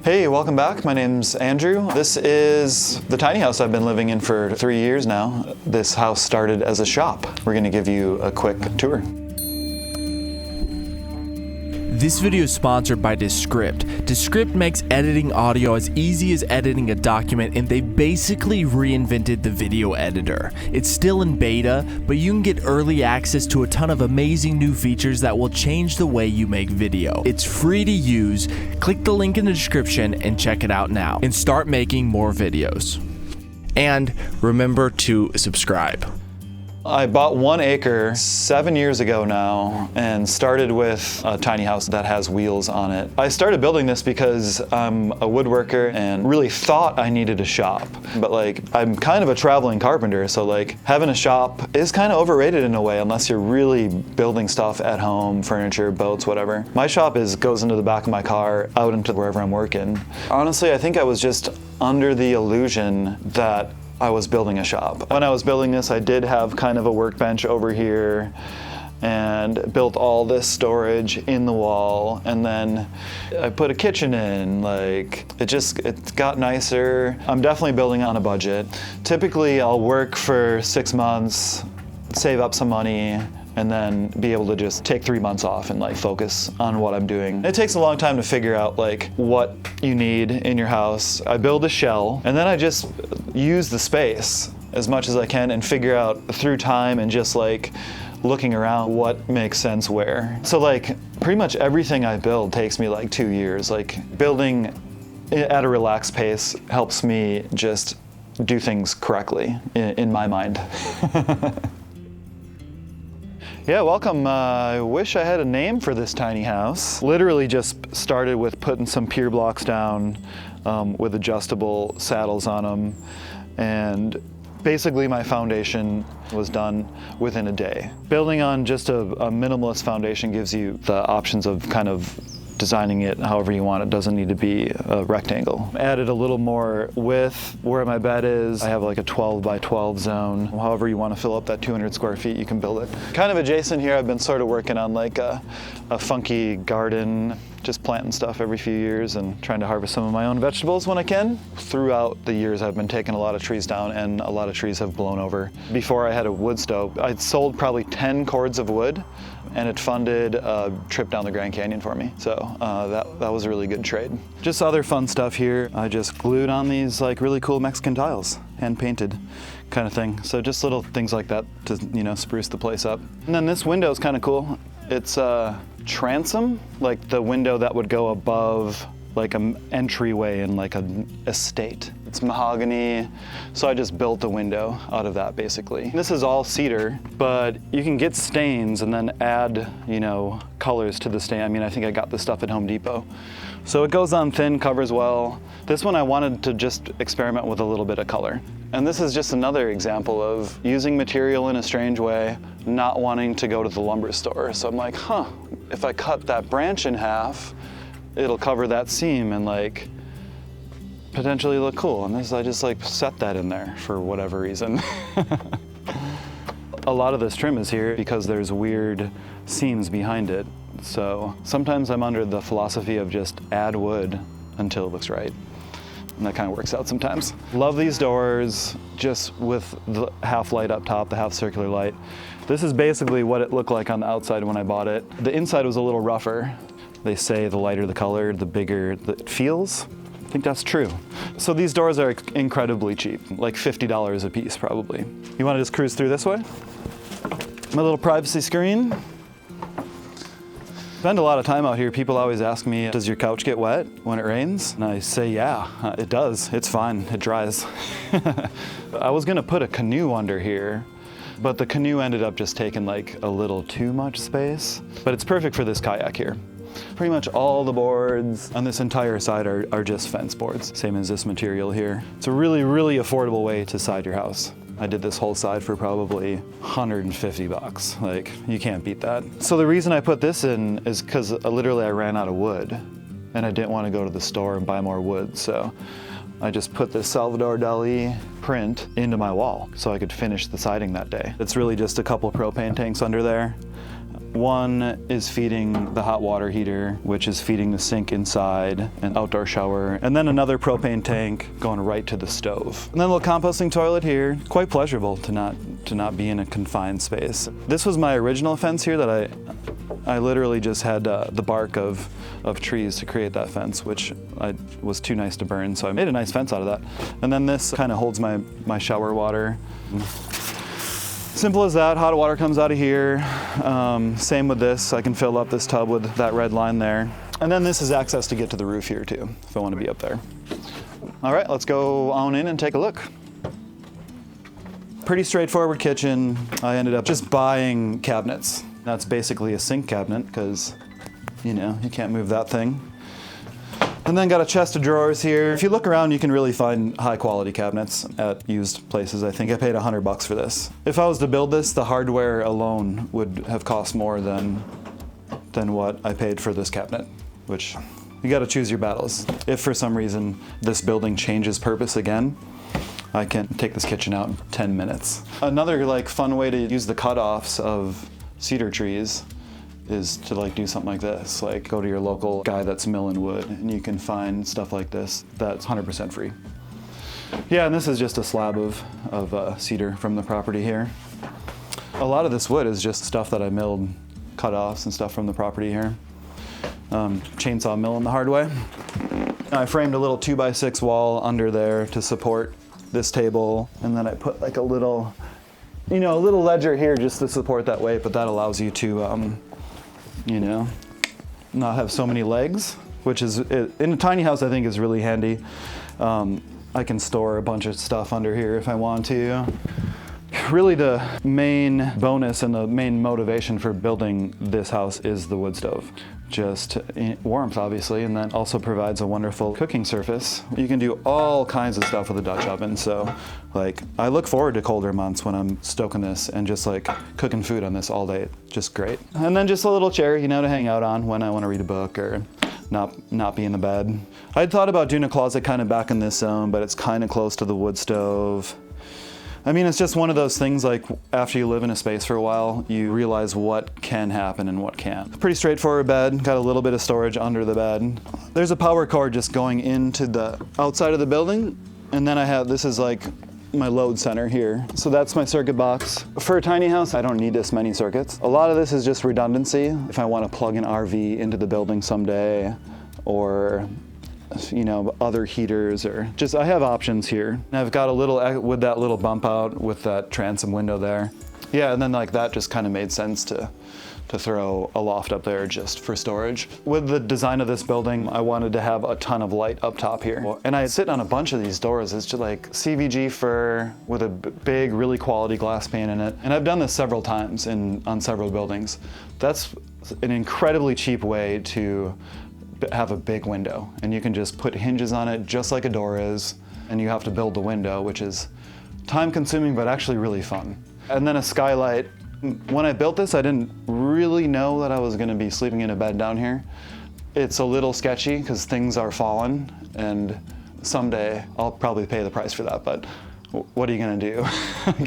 Hey, welcome back. My name's Andrew. This is the tiny house I've been living in for 3 years now. This house started as a shop. We're going to give you a quick tour. This video is sponsored by Descript. Descript makes editing audio as easy as editing a document, and they basically reinvented the video editor. It's still in beta, but you can get early access to a ton of amazing new features that will change the way you make video. It's free to use. Click the link in the description and check it out now, and start making more videos. And remember to subscribe. I bought 1 acre 7 years ago now and started with a tiny house that has wheels on it. I started building this because I'm a woodworker and really thought I needed a shop. But I'm kind of a traveling carpenter, so having a shop is kind of overrated in a way unless you're really building stuff at home, furniture, boats, whatever. My shop goes into the back of my car, out into wherever I'm working. Honestly, I think I was just under the illusion that I was building a shop. When I was building this, I did have kind of a workbench over here and built all this storage in the wall, and then I put a kitchen in. It got nicer. I'm definitely building on a budget. Typically, I'll work for 6 months, save up some money, and then be able to just take 3 months off and focus on what I'm doing. It takes a long time to figure out what you need in your house. I build a shell, and then I just use the space as much as I can and figure out through time and just looking around what makes sense where. So pretty much everything I build takes me 2 years. Building at a relaxed pace helps me just do things correctly in my mind. Yeah, welcome. I wish I had a name for this tiny house. Literally just started with putting some pier blocks down with adjustable saddles on them, and basically my foundation was done within a day. Building on just a minimalist foundation gives you the options of kind of designing it however you want. It doesn't need to be a rectangle. Added a little more width where my bed is. I have a 12 by 12 zone. However you want to fill up that 200 square feet, you can build it. Kind of adjacent here, I've been sort of working on a funky garden, just planting stuff every few years and trying to harvest some of my own vegetables when I can. Throughout the years, I've been taking a lot of trees down, and a lot of trees have blown over. Before I had a wood stove, I'd sold probably 10 cords of wood, and it funded a trip down the Grand Canyon for me. So that was a really good trade. Just other fun stuff here. I just glued on these really cool Mexican tiles, hand painted kind of thing. So just little things like that to spruce the place up. And then this window is kind of cool. It's a transom, the window that would go above an entryway in an estate. It's mahogany, so I just built a window out of that basically. This is all cedar, but you can get stains and then add, colors to the stain. I think I got this stuff at Home Depot. So it goes on thin, covers well. This one I wanted to just experiment with a little bit of color. And this is just another example of using material in a strange way, not wanting to go to the lumber store. So I'm if I cut that branch in half, it'll cover that seam and potentially look cool. And I just set that in there for whatever reason. A lot of this trim is here because there's weird seams behind it. So sometimes I'm under the philosophy of just add wood until it looks right. And that kind of works out sometimes. Love these doors, just with the half light up top, the half circular light. This is basically what it looked like on the outside when I bought it. The inside was a little rougher. They say the lighter the color, the bigger it feels. I think that's true. So these doors are incredibly cheap, $50 a piece probably. You want to just cruise through this way? My little privacy screen. Spend a lot of time out here. People always ask me, does your couch get wet when it rains? And I say, yeah, it does. It's fine, it dries. I was gonna put a canoe under here, but the canoe ended up just taking a little too much space. But it's perfect for this kayak here. Pretty much all the boards on this entire side are just fence boards, same as this material here. It's a really, really affordable way to side your house. I did this whole side for probably 150 bucks. You can't beat that. So the reason I put this in is because literally I ran out of wood and I didn't want to go to the store and buy more wood. So I just put this Salvador Dali print into my wall so I could finish the siding that day. It's really just a couple propane tanks under there. One is feeding the hot water heater, which is feeding the sink inside, an outdoor shower, and then another propane tank going right to the stove. And then a little composting toilet here. Quite pleasurable to not be in a confined space. This was my original fence here that I literally just had the bark of trees to create that fence, which was too nice to burn, so I made a nice fence out of that. And then this kind of holds my shower water. Simple as that. Hot water comes out of here. Same with this. I can fill up this tub with that red line there. And then this is access to get to the roof here too, if I want to be up there. All right, let's go on in and take a look. Pretty straightforward kitchen. I ended up just buying cabinets. That's basically a sink cabinet because, you know, you can't move that thing. And then got a chest of drawers here. If you look around, you can really find high quality cabinets at used places. I think I paid $100 for this. If I was to build this, the hardware alone would have cost more than what I paid for this cabinet, which you gotta choose your battles. If for some reason this building changes purpose again, I can take this kitchen out in 10 minutes. Another like fun way to use the cutoffs of cedar trees is to like do something like this, like go to your local guy that's milling wood and you can find stuff like this that's 100% free. Yeah, and this is just a slab of cedar from the property here. A lot of this wood is just stuff that I milled, cutoffs and stuff from the property here. Chainsaw milling the hard way. I framed a little 2x6 wall under there to support this table, and then I put like a little, you know, a little ledger here just to support that weight, but that allows you to you know, not have so many legs, which is, in a tiny house I think is really handy. I can store a bunch of stuff under here if I want to. Really the main bonus and the main motivation for building this house is the wood stove. Just warmth, obviously, and then also provides a wonderful cooking surface. You can do all kinds of stuff with a Dutch oven, so like I look forward to colder months when I'm stoking this and just like cooking food on this all day. Just great. And then just a little chair, you know, to hang out on when I want to read a book or not be in the bed. I'd thought about doing a closet kind of back in this zone, but it's kind of close to the wood stove. I mean, it's just one of those things, like after you live in a space for a while, you realize what can happen and what can't. Pretty straightforward bed, got a little bit of storage under the bed. There's a power cord just going into the outside of the building, and then I have, this is like my load center here. So that's my circuit box. For a tiny house, I don't need this many circuits. A lot of this is just redundancy. If I want to plug an RV into the building someday, or you know, other heaters, or just, I have options here. And I've got a little, with that little bump out with that transom window there. Yeah, and then like that just kind of made sense to throw a loft up there just for storage. With the design of this building, I wanted to have a ton of light up top here. And I sit on a bunch of these doors. It's just like CVG fir with a big, really quality glass pane in it. And I've done this several times on several buildings. That's an incredibly cheap way to have a big window, and you can just put hinges on it just like a door is, and you have to build the window, which is time consuming but actually really fun. And then a skylight. When I built this, I didn't really know that I was going to be sleeping in a bed down here. It's a little sketchy because things are falling, and someday I'll probably pay the price for that, but what are you going to do?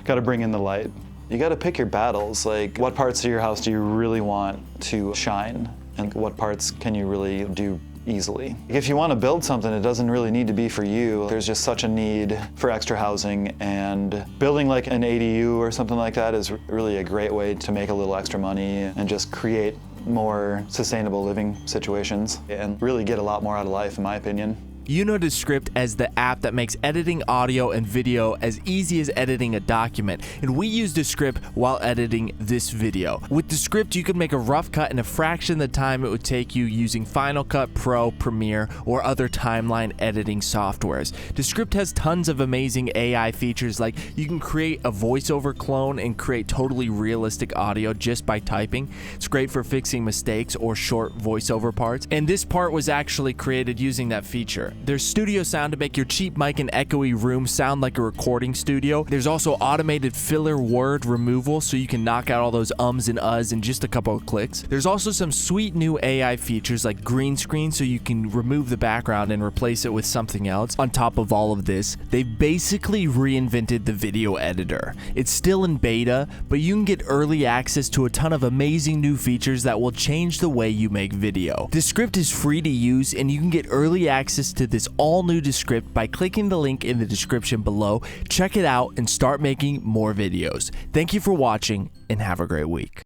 gotta bring in the light. You gotta pick your battles, like what parts of your house do you really want to shine? And what parts can you really do easily? If you want to build something, it doesn't really need to be for you. There's just such a need for extra housing, and building like an ADU or something like that is really a great way to make a little extra money and just create more sustainable living situations and really get a lot more out of life, in my opinion. You know Descript as the app that makes editing audio and video as easy as editing a document, and we use Descript while editing this video. With Descript, you can make a rough cut in a fraction of the time it would take you using Final Cut Pro, Premiere, or other timeline editing softwares. Descript has tons of amazing AI features, like you can create a voiceover clone and create totally realistic audio just by typing. It's great for fixing mistakes or short voiceover parts, and this part was actually created using that feature. There's studio sound to make your cheap mic and echoey room sound like a recording studio. There's also automated filler word removal, so you can knock out all those ums and uhs in just a couple of clicks. There's also some sweet new AI features like green screen, so you can remove the background and replace it with something else. On top of all of this, they've basically reinvented the video editor. It's still in beta, but you can get early access to a ton of amazing new features that will change the way you make video. Descript is free to use, and you can get early access to this all-new Descript by clicking the link in the description below. Check it out and start making more videos. Thank you for watching, and have a great week.